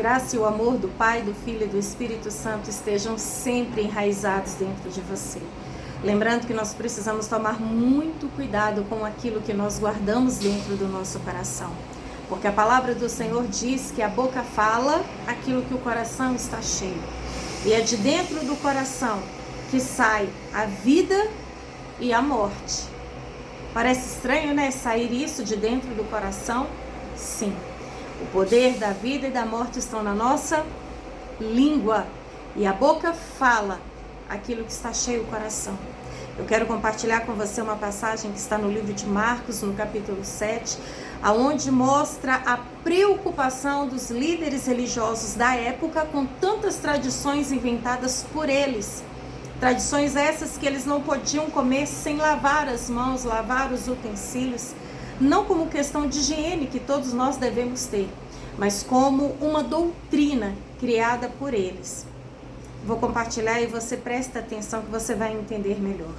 graça e o amor do Pai, do Filho e do Espírito Santo estejam sempre enraizados dentro de você. Lembrando que nós precisamos tomar muito cuidado com aquilo que nós guardamos dentro do nosso coração. Porque a palavra do Senhor diz que a boca fala aquilo que o coração está cheio. E é de dentro do coração que sai a vida e a morte. Parece estranho, né? Sair isso de dentro do coração? Sim. O poder da vida e da morte estão na nossa língua. E a boca fala aquilo que está cheio o coração. Eu quero compartilhar com você uma passagem que está no livro de Marcos, no capítulo 7, aonde mostra a preocupação dos líderes religiosos da época com tantas tradições inventadas por eles. Tradições essas que eles não podiam comer sem lavar as mãos, lavar os utensílios, não como questão de higiene que todos nós devemos ter, mas como uma doutrina criada por eles. Vou compartilhar e você presta atenção que você vai entender melhor.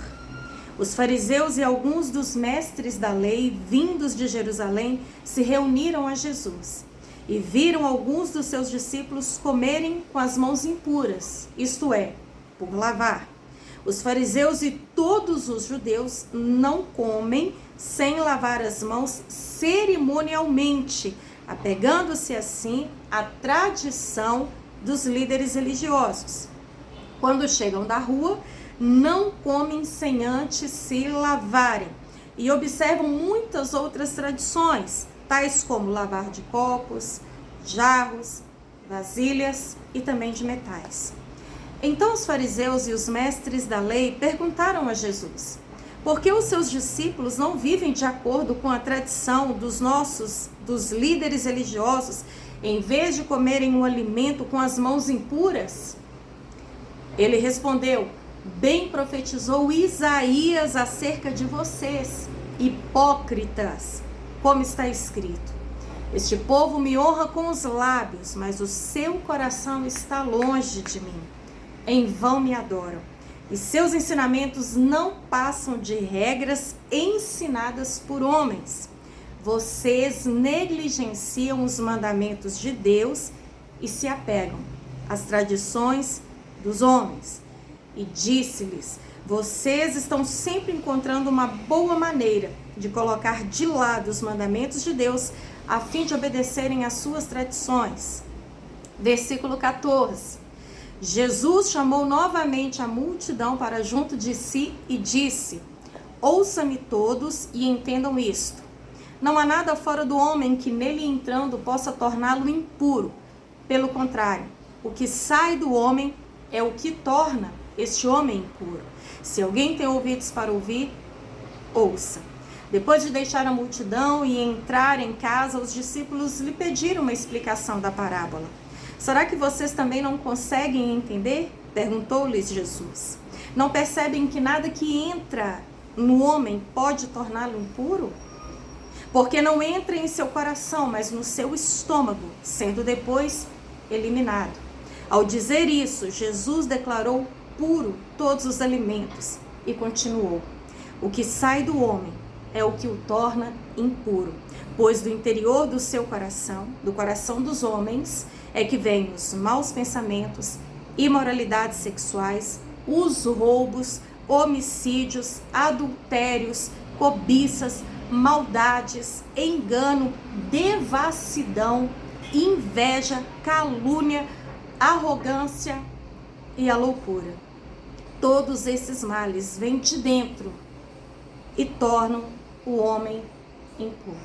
Os fariseus e alguns dos mestres da lei, vindos de Jerusalém, se reuniram a Jesus e viram alguns dos seus discípulos comerem com as mãos impuras, isto é, por lavar. Os fariseus e todos os judeus não comem sem lavar as mãos cerimonialmente, apegando-se assim à tradição dos líderes religiosos. Quando chegam da rua, não comem sem antes se lavarem e observam muitas outras tradições, tais como lavar de copos, jarros, vasilhas e também de metais. Então os fariseus e os mestres da lei perguntaram a Jesus: por que os seus discípulos não vivem de acordo com a tradição dos líderes religiosos, em vez de comerem um alimento com as mãos impuras? Ele respondeu: bem profetizou Isaías acerca de vocês, hipócritas, como está escrito: este povo me honra com os lábios, mas o seu coração está longe de mim. Em vão me adoram. E seus ensinamentos não passam de regras ensinadas por homens. Vocês negligenciam os mandamentos de Deus e se apegam às tradições dos homens. E disse-lhes: vocês estão sempre encontrando uma boa maneira de colocar de lado os mandamentos de Deus a fim de obedecerem às suas tradições. Versículo 14. Jesus chamou novamente a multidão para junto de si e disse: ouçam-me todos e entendam isto. Não há nada fora do homem que nele entrando possa torná-lo impuro. Pelo contrário, o que sai do homem é o que torna este homem impuro. Se alguém tem ouvidos para ouvir, ouça. Depois de deixar a multidão e entrar em casa, os discípulos lhe pediram uma explicação da parábola. Será que vocês também não conseguem entender? Perguntou-lhes Jesus. Não percebem que nada que entra no homem pode torná-lo impuro? Porque não entra em seu coração, mas no seu estômago, sendo depois eliminado. Ao dizer isso, Jesus declarou puro todos os alimentos e continuou: o que sai do homem é o que o torna impuro, pois do interior do seu coração, do coração dos homens, é que vêm os maus pensamentos, imoralidades sexuais, os roubos, homicídios, adultérios, cobiças, maldades, engano, devassidão, inveja, calúnia, arrogância e a loucura. Todos esses males vêm de dentro e tornam o homem impuro.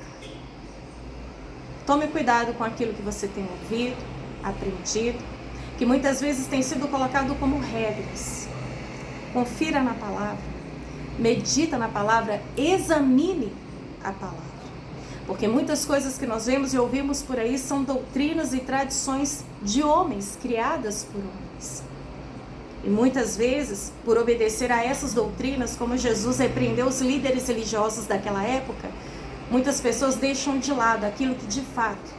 Tome cuidado com aquilo que você tem ouvido, aprendido, que muitas vezes tem sido colocado como regras. Confira na palavra, medita na palavra, examine a palavra. Porque muitas coisas que nós vemos e ouvimos por aí são doutrinas e tradições de homens, criadas por homens. E muitas vezes, por obedecer a essas doutrinas, como Jesus repreendeu os líderes religiosos daquela época, muitas pessoas deixam de lado aquilo que de fato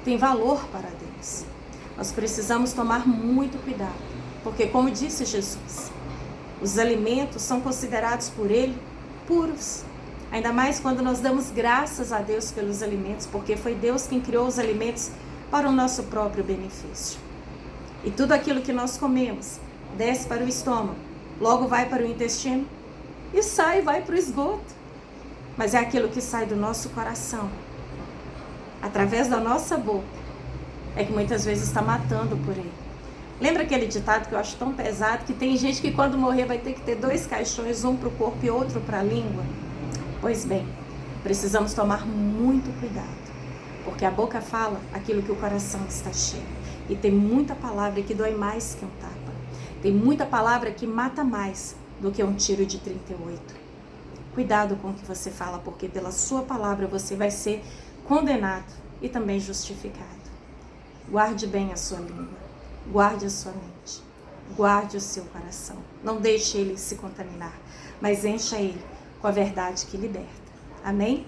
tem valor para Deus. Nós precisamos tomar muito cuidado, porque como disse Jesus, os alimentos são considerados por Ele puros. Ainda mais quando nós damos graças a Deus pelos alimentos, porque foi Deus quem criou os alimentos para o nosso próprio benefício. E tudo aquilo que nós comemos desce para o estômago, logo vai para o intestino e vai para o esgoto. Mas é aquilo que sai do nosso coração, através da nossa boca, é que muitas vezes está matando por aí. Lembra aquele ditado que eu acho tão pesado, que tem gente que quando morrer vai ter que ter 2 caixões, um para o corpo e outro para a língua? Pois bem, precisamos tomar muito cuidado, porque a boca fala aquilo que o coração está cheio. E tem muita palavra que dói mais que um tapa. Tem muita palavra que mata mais do que um tiro de 38. Cuidado com o que você fala, porque pela sua palavra você vai ser condenado e também justificado. Guarde bem a sua língua, guarde a sua mente, guarde o seu coração. Não deixe ele se contaminar, mas encha ele com a verdade que liberta. Amém?